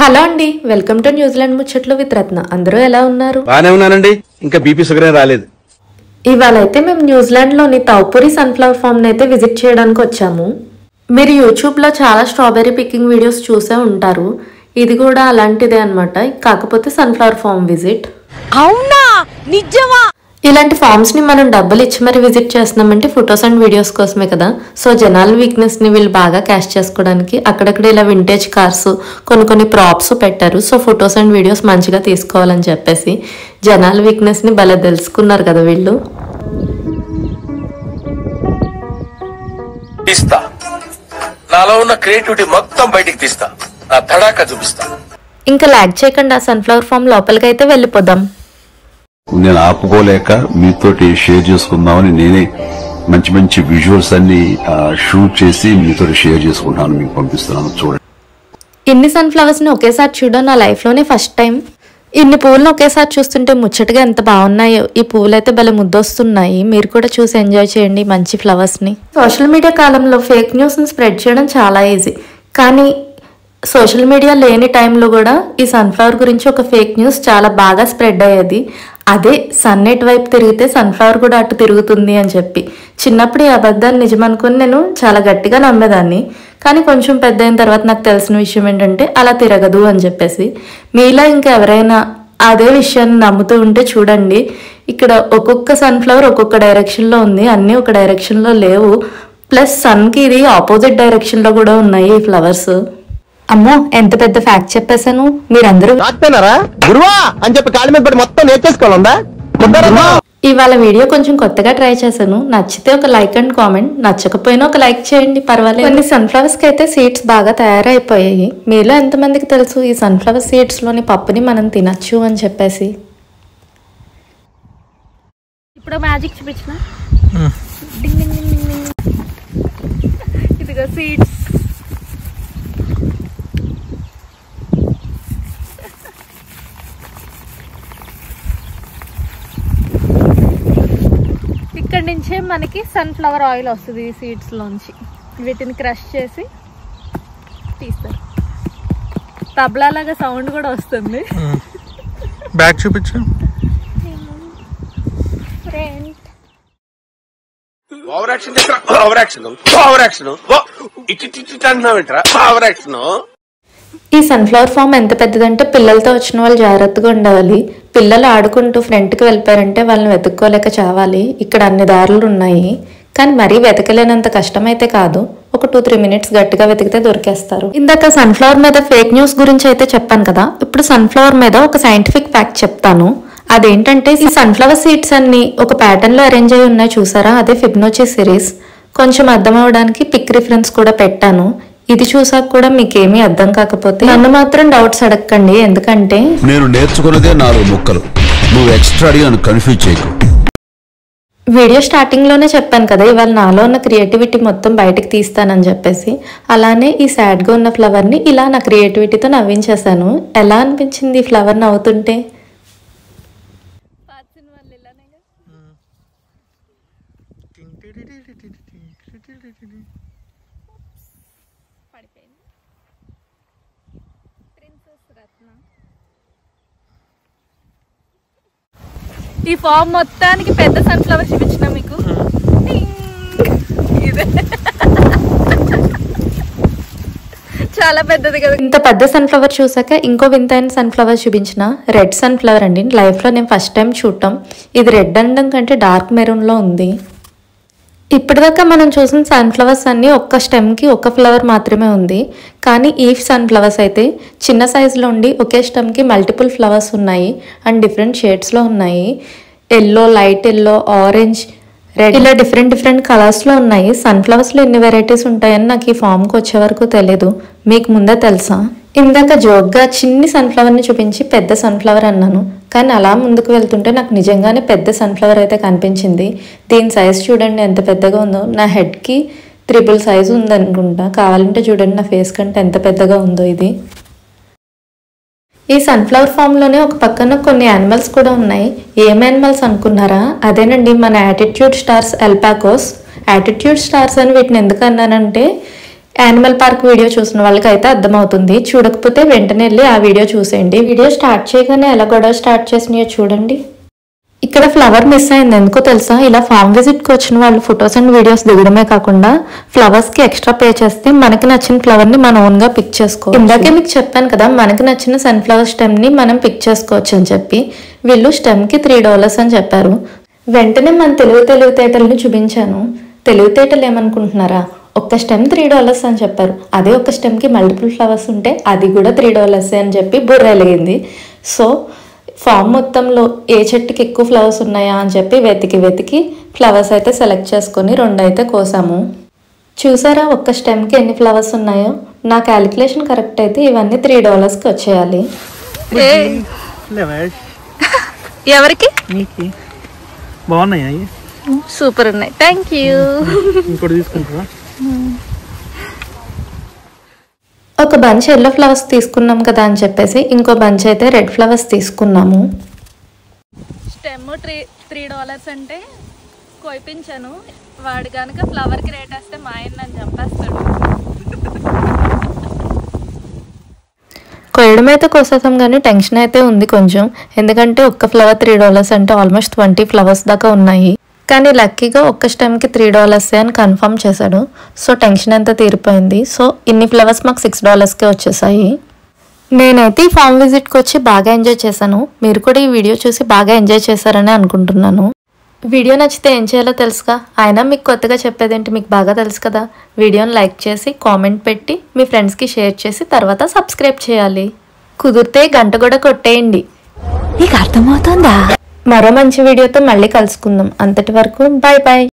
Hello అండి, welcome to New Zealand ముచ్చట్లు with రత్న. అందరూ ఎలా ఉన్నారు? బానే ఉన్నానండి. ఇంకా బీపీ షుగర్ రాలేదు. ఇవాళ అయితే మేము న్యూజిలాండ్ లోని తౌపురి సన్ఫ్లవర్ ఫామ్ అయితే విజిట్ చేయడానికి వచ్చాము. మీరు యూట్యూబ్ లో చాలా స్ట్రాబెర్రీ పికింగ్ వీడియోస్ చూసే ఉంటారు. ఇది కూడా అలాంటిదే అన్నమాట, కాకపోతే సన్ఫ్లవర్ ఫామ్ విజిట్. అవునా, నిజమా? ఇలాంటి ఫార్మ్స్ ని మనం డబ్బులు ఇచ్చి మరి విజిట్ చేస్తున్నామంటే ఫొటోస్ అండ్ వీడియోస్ కోసమే కదా. సో జనాల వీక్నెస్ ని వీళ్ళు బాగా క్యాష్ చేసుకోవడానికి అక్కడక్కడ ఇలా వింటేజ్ కార్స్ కొన్ని ప్రాప్స్ పెట్టారు. సో ఫొటోస్ అండ్ వీడియోస్ మంచిగా తీసుకోవాలని చెప్పేసి జనాల వీక్నెస్ ని భలే తెలుసుకున్నారు కదా వీళ్ళు. తీస్తా, నాలో ఉన్న క్రియేటివిటీ మొత్తం బయటికి తీస్తా, నా తడాక చూపిస్తా. ఇంకా లాగ్ చేయకుండా సన్ఫ్లవర్ ఫామ్ లోపలికి అయితే వెళ్ళిపోదాం. నేను ఆపుకోలేక మీతోటి షేర్ చేసుకుందామని నేనే మంచి మంచి విజువల్స్ అన్ని షూట్ చేసి మీతో షేర్ చేసుకుంటాను, మీకు పంపిస్తున్నాను. చూడండి, ఇన్ని సన్ఫ్లవర్స్ ని ఒకేసారి చూడడం నా లైఫ్ లోనే ఫస్ట్ టైం. ఇన్ని పువ్వులను ఒకేసారి చూస్తుంటే ముచ్చటగా ఎంత బాగున్నాయో. ఈ పువ్వులు అయితే భలే ముద్దొస్తున్నాయి. మీరు కూడా చూసి ఎంజాయ్ చేయండి మంచి ఫ్లవర్స్ ని. సోషల్ మీడియా కాలంలో ఫేక్ న్యూస్ ని స్ప్రెడ్ చేయడం చాలా ఈజీ, కానీ సోషల్ మీడియా లేని టైంలో కూడా ఈ సన్ఫ్లవర్ గురించి ఒక ఫేక్ న్యూస్ చాలా బాగా స్ప్రెడ్ అయ్యేది. అదే సన్నెట్ వైపు తిరిగితే సన్ఫ్లవర్ కూడా అటు తిరుగుతుంది అని చెప్పి. చిన్నప్పుడు ఈ అబద్ధాన్ని నిజమనుకుని నేను చాలా గట్టిగా నమ్మేదాన్ని. కానీ కొంచెం పెద్ద అయిన తర్వాత నాకు తెలిసిన విషయం ఏంటంటే అలా తిరగదు అని చెప్పేసి. మీలో ఇంకా ఎవరైనా అదే విషయాన్ని నమ్ముతూ ఉంటే చూడండి, ఇక్కడ ఒక్కొక్క సన్ఫ్లవర్ ఒక్కొక్క డైరెక్షన్లో ఉంది, అన్నీ ఒక డైరెక్షన్లో లేవు. ప్లస్ సన్కి ఇది ఆపోజిట్ డైరెక్షన్లో కూడా ఉన్నాయి ఈ ఫ్లవర్స్. అమ్మో, ఎంత పెద్ద ఫ్యాక్ట్ చెప్పేశాను. మీరందరూ గురువా అని చెప్పి కాళ్ళ మీద పడి మొత్తం నేర్చేసుకోవాలందా? ఇవాళ వీడియో కొంచెం కొత్తగా ట్రై చేశాను. నచ్చితే ఒక లైక్ అండ్ కామెంట్, నచ్చకపోయినా ఒక లైక్ చేయండి, పర్వాలేదు. కొన్ని సన్ఫ్లవర్స్ కి అయితే సీడ్స్ బాగా తయారైపోయాయి. మీలో ఎంతమందికి తెలుసు ఈ సన్ఫ్లవర్ సీడ్స్ లోని పప్పుని మనం తినచ్చు అని చెప్పేసి. ఇప్పుడు మ్యాజిక్ చూపించిన ఇదిగో సీడ్స్. ఇక్కడ నుంచే మనకి సన్ఫ్లవర్ ఆయిల్ వస్తుంది ఈ సీడ్స్ లోంచి. వీటిని క్రష్ చేసి తీస్తారు. తబలా లాగా సౌండ్ కూడా వస్తుంది. బ్యాగ్ చూపించు. ఓవర్ యాక్షన్ చేస్తా, ఓవర్ యాక్షన్, ఓవర్ యాక్షన్, ఇటు అంటున్నావేంట్రా? Over action. ఈ సన్ఫ్లవర్ ఫామ్ ఎంత పెద్దదంటే పిల్లలతో వచ్చిన వాళ్ళు జాగ్రత్తగా ఉండాలి. పిల్లలు ఆడుకుంటూ ఫ్రంట్కి వెళ్ళిపోయారంటే వాళ్ళని వెతుక్కోలేక చావాలి. ఇక్కడ అన్ని దారులు ఉన్నాయి, కానీ మరీ వెతకలేనంత కష్టమైతే కాదు. ఒక 2-3 మినిట్స్ గట్టిగా వెతికితే దొరికేస్తారు. ఇందాక సన్ఫ్లవర్ మీద ఫేక్ న్యూస్ గురించి అయితే చెప్పాను కదా, ఇప్పుడు సన్ఫ్లవర్ మీద ఒక సైంటిఫిక్ ఫ్యాక్ట్ చెప్తాను. అదేంటంటే ఈ సన్ఫ్లవర్ సీడ్స్ అన్ని ఒక ప్యాటర్న్ లో అరేంజ్ అయి ఉన్నాయి చూసారా, అదే ఫిబ్నోచి సిరీస్. కొంచెం అర్థం అవడానికి పిక్ రిఫరెన్స్ కూడా పెట్టాను. ఇది చూసాక కూడా మీకేమీ అర్థం కాకపోతే నన్ను మాత్రం డౌట్స్ అడగండి, ఎందుకంటే నేను నేర్చుకున్నదే 4 ముక్కలు. నువ్వు ఎక్స్ట్రా అడిగి నన్ను కన్ఫ్యూజ్ చేయకు. వీడియో స్టార్టింగ్ లోనే చెప్పాను కదా, ఇవాళ నాలో ఉన్న క్రియేటివిటీ మొత్తం బయటకు తీస్తానని చెప్పేసి. అలానే ఈ సాడ్ గా ఉన్న ఫ్లవర్ ని ఇలా నా క్రియేటివిటీతో నవ్వించేసాను. ఎలా అనిపించింది ఈ ఫ్లవర్ నవ్వుతుంటే? ఈ ఫామ్ మొత్తానికి పెద్ద సన్ఫ్లవర్ చూపించిన మీకు. ఇదే చాలా పెద్దది కదా. ఇంత పెద్ద సన్ఫ్లవర్ చూసాక ఇంకో వింతైన సన్ఫ్లవర్ చూపించిన. రెడ్ సన్ఫ్లవర్ అండి, లైఫ్ లో నేను ఫస్ట్ టైం చూడటం. ఇది రెడ్ అనడం కంటే డార్క్ మెరూన్ లో ఉంది. ఇప్పటిదాకా మనం చూసిన సన్ఫ్లవర్స్ అన్ని ఒక్క స్టెమ్ కి ఒక ఫ్లవర్ మాత్రమే ఉంది, కానీ ఈ సన్ఫ్లవర్స్ అయితే చిన్న సైజులో ఉండి ఒకే స్టెమ్ కి మల్టిపుల్ ఫ్లవర్స్ ఉన్నాయి అండ్ డిఫరెంట్ షేడ్స్ లో ఉన్నాయి. Yellow, light yellow, orange, red, ఇలా డిఫరెంట్ కలర్స్ లో ఉన్నాయి. సన్ఫ్లవర్స్ లో ఎన్ని వెరైటీస్ ఉంటాయని నాకు ఈ ఫామ్ కి వచ్చే వరకు తెలియదు. మీకు ముందే తెలుసా? ఇందాక జోక్గా చిన్ని సన్ఫ్లవర్ ని చూపించి పెద్ద సన్ఫ్లవర్ అన్నాను, కానీ అలా ముందుకు వెళ్తుంటే నాకు నిజంగానే పెద్ద సన్ఫ్లవర్ అయితే కనిపించింది. దీని సైజ్ చూడండి ఎంత పెద్దగా ఉందో. నా హెడ్ కి 3 సైజ్ ఉందనుకుంటా. కావాలంటే చూడండి నా ఫేస్ కంటే ఎంత పెద్దగా ఉందో ఇది. ఈ సన్ఫ్లవర్ ఫామ్ లోనే ఒక పక్కన కొన్ని యానిమల్స్ కూడా ఉన్నాయి. ఏం యానిమల్స్ అనుకున్నారా? అదేనండి మన యాటిట్యూడ్ స్టార్స్, అల్పాకోస్. యాటిట్యూడ్ స్టార్స్ అని వీటిని ఎందుకు అన్నానంటే యానిమల్ పార్క్ వీడియో చూసిన వాళ్ళకి అయితే అర్థమవుతుంది. చూడకపోతే వెంటనే వెళ్ళి ఆ వీడియో చూసేయండి. వీడియో స్టార్ట్ చేయగానే ఎలా గొడవ స్టార్ట్ చేసినాయో చూడండి. ఇక్కడ ఫ్లవర్ మిస్ అయింది, ఎందుకో తెలుసా? ఇలా ఫామ్ విజిట్కి వచ్చిన వాళ్ళు ఫొటోస్ అండ్ వీడియోస్ దిగడమే కాకుండా ఫ్లవర్స్కి ఎక్స్ట్రా పే చేస్తే మనకి నచ్చిన ఫ్లవర్ని మనం ఓన్గా పిక్ చేసుకోవచ్చు. ఇందాకే మీకు చెప్పాను కదా, మనకి నచ్చిన సన్ఫ్లవర్ స్టెమ్ని మనం పిక్ చేసుకోవచ్చు అని చెప్పి. వీళ్ళు స్టెమ్కి $3 అని చెప్పారు. వెంటనే మన తెలివితేటల్ని చూపించాను. తెలివితేటలు ఏమనుకుంటున్నారా? ఒక్క స్టెమ్ $3 అని చెప్పారు. అదే ఒక స్టెమ్కి మల్టిపుల్ ఫ్లవర్స్ ఉంటే అది కూడా $3 అని చెప్పి బుర్ర వెలిగింది. సో ఫామ్ మొత్తంలో ఏ చెట్టుకి ఎక్కువ ఫ్లవర్స్ ఉన్నాయా అని చెప్పి వెతికి ఫ్లవర్స్ అయితే సెలెక్ట్ చేసుకొని 2 అయితే కోసాము. చూసారా ఒక్క స్టెమ్కి ఎన్ని ఫ్లవర్స్ ఉన్నాయో? నా క్యాలిక్యులేషన్ కరెక్ట్ అయితే ఇవన్నీ $3కి వచ్చేయాలి. ఎవరికి? బాగున్నాయి, సూపర్ ఉన్నాయి. Thank you. ఇంకోటి తీసుకుంటారా? ఒక బంచ్ ఎల్లో ఫ్లవర్స్ తీసుకున్నాం కదా అని చెప్పేసి ఇంకో బంచ్ అయితే రెడ్ ఫ్లవర్స్ తీసుకున్నాము. స్టెమ్ $3 అంటే కోయిపించాను. వాడు కనుక ఫ్లవర్కి రేట్ వేస్తే మా ఆయన అని చంపేస్తాడు. కొయ్యడం అయితే కోసేసాం కానీ టెన్షన్ అయితే ఉంది కొంచెం. ఎందుకంటే ఒక్క ఫ్లవర్ $3 అంటే ఆల్మోస్ట్ 20 ఫ్లవర్స్ దాకా ఉన్నాయి. కానీ లక్కీగా ఒక్క స్టెమ్కి $3 అని కన్ఫర్మ్ చేశాడు. సో టెన్షన్ అంతా తీరిపోయింది. సో ఇన్ని ఫ్లవర్స్ మాకు $6కే వచ్చేసాయి. నేనైతే ఈ ఫామ్ విజిట్కి వచ్చి బాగా ఎంజాయ్ చేశాను. మీరు కూడా ఈ వీడియో చూసి బాగా ఎంజాయ్ చేశారని అనుకుంటున్నాను. వీడియో నచ్చితే ఏం చేయాలో తెలుసుగా? అయినా మీకు కొత్తగా చెప్పేదేంటి, మీకు బాగా తెలుసు కదా. వీడియోని లైక్ చేసి కామెంట్ పెట్టి మీ ఫ్రెండ్స్కి షేర్ చేసి తర్వాత సబ్స్క్రైబ్ చేయాలి. కుదిరితే గంట కూడా కొట్టేయండి. నీకు అర్థమవుతుందా? మరో మంచి వీడియోతో మళ్ళీ కలుసుకుందాం. అంతటి వరకు బాయ్ బాయ్.